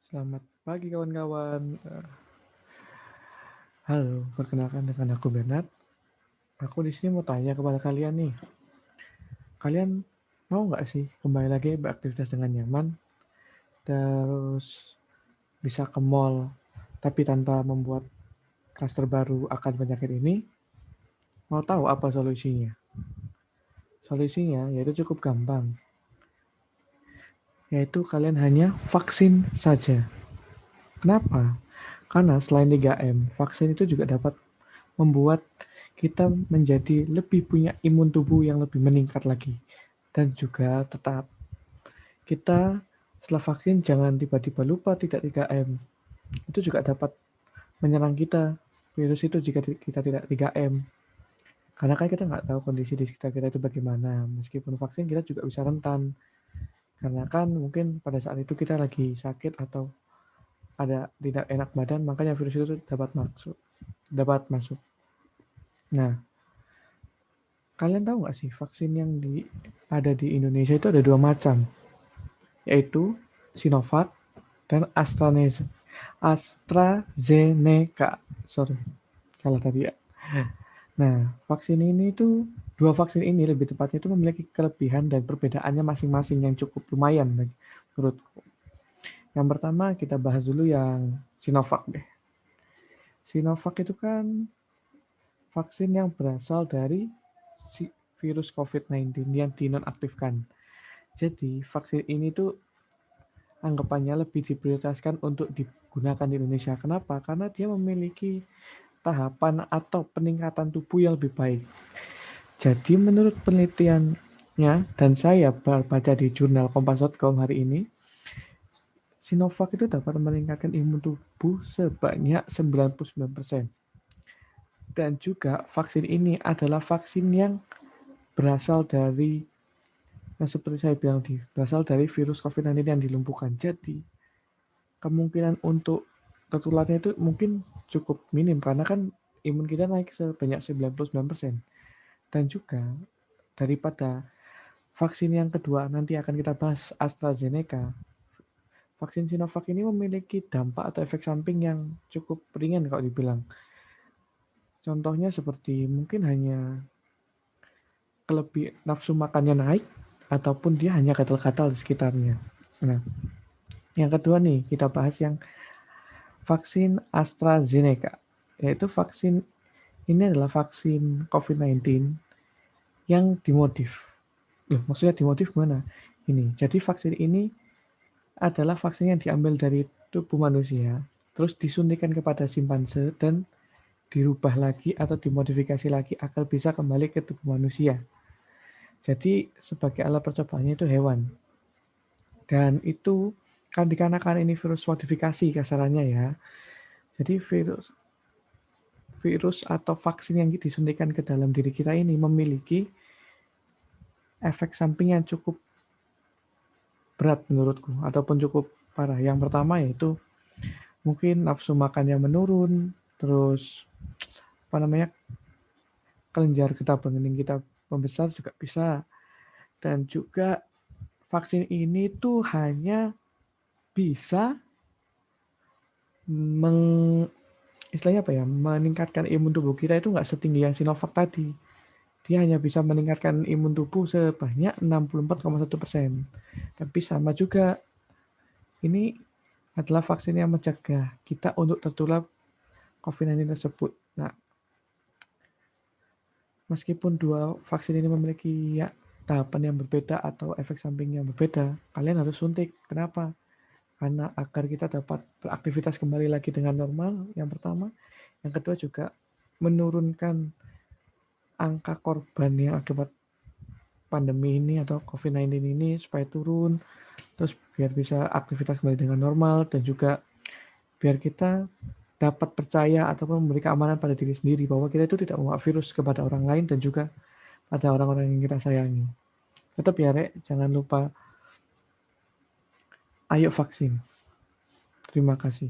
Selamat pagi kawan-kawan. Halo, perkenalkan dengan aku Bernard. Aku di sini mau tanya kepada kalian nih. Kalian mau nggak sih kembali lagi beraktivitas dengan nyaman, terus bisa ke mall, tapi tanpa membuat klaster baru akan penyakit ini? Mau tahu apa solusinya? Solusinya yaitu cukup gampang, yaitu kalian hanya vaksin saja. Kenapa? Karena selain 3M, vaksin itu juga dapat membuat kita menjadi lebih punya imun tubuh yang lebih meningkat lagi. Dan juga tetap kita setelah vaksin jangan tiba-tiba lupa tidak 3M. Itu juga dapat menyerang kita virus itu jika kita tidak 3M. Karena kan kita nggak tahu kondisi di sekitar kita itu bagaimana. Meskipun vaksin kita juga bisa rentan. Karena kan mungkin pada saat itu kita lagi sakit atau ada tidak enak badan, makanya virus itu dapat masuk. Nah, kalian tahu nggak sih vaksin yang ada di Indonesia itu ada 2 macam, yaitu Sinovac dan AstraZeneca. Sorry, salah tadi ya. Nah, dua vaksin ini lebih tepatnya itu memiliki kelebihan dan perbedaannya masing-masing yang cukup lumayan menurutku. Yang pertama kita bahas dulu yang Sinovac deh. Sinovac itu kan vaksin yang berasal dari virus COVID-19 yang dinonaktifkan. Jadi vaksin ini tuh anggapannya lebih diprioritaskan untuk digunakan di Indonesia. Kenapa? Karena dia memiliki tahapan atau peningkatan tubuh yang lebih baik. Jadi menurut penelitiannya dan saya baca di jurnal kompas.com hari ini, Sinovac itu dapat meningkatkan imun tubuh sebanyak 99%. Dan juga vaksin ini adalah vaksin yang berasal dari seperti saya bilang berasal dari virus COVID-19 yang dilumpuhkan. Jadi kemungkinan untuk tertularnya itu mungkin cukup minim karena kan imun kita naik sebanyak 99%. Dan juga daripada vaksin yang kedua nanti akan kita bahas AstraZeneca. Vaksin Sinovac ini memiliki dampak atau efek samping yang cukup ringan kalau dibilang. Contohnya seperti mungkin hanya nafsu makannya naik ataupun dia hanya gatal-gatal di sekitarnya. Nah, yang kedua nih kita bahas yang vaksin AstraZeneca, yaitu vaksin ini adalah vaksin COVID-19 yang dimodif. Maksudnya dimodif gimana? Ini, jadi vaksin ini adalah vaksin yang diambil dari tubuh manusia, terus disuntikan kepada simpanse dan dirubah lagi atau dimodifikasi lagi agar bisa kembali ke tubuh manusia. Jadi sebagai alat percobaannya itu hewan. Dan itu kan dikarenakan ini virus modifikasi kasarannya ya. Jadi virus atau vaksin yang disuntikan ke dalam diri kita ini memiliki efek samping yang cukup berat menurutku ataupun cukup parah. Yang pertama yaitu mungkin nafsu makannya menurun, terus kelenjar getah bening kita membesar juga bisa. Dan juga vaksin ini tuh hanya bisa istilahnya apa ya, meningkatkan imun tubuh kita itu nggak setinggi yang Sinovac tadi. Dia hanya bisa meningkatkan imun tubuh sebanyak 64,1%. Tapi sama juga, ini adalah vaksin yang mencegah kita untuk tertular COVID-19 tersebut. Nah, meskipun dua vaksin ini memiliki tahapan yang berbeda atau efek samping yang berbeda, kalian harus suntik. Kenapa? Karena agar kita dapat beraktivitas kembali lagi dengan normal, yang pertama. Yang kedua juga menurunkan angka korban yang akibat pandemi ini atau COVID-19 ini supaya turun, terus biar bisa aktivitas kembali dengan normal, dan juga biar kita dapat percaya ataupun memberi keamanan pada diri sendiri bahwa kita itu tidak membawa virus kepada orang lain dan juga pada orang-orang yang kita sayangi. Tetap ya Rek, jangan lupa ayo vaksin. Terima kasih.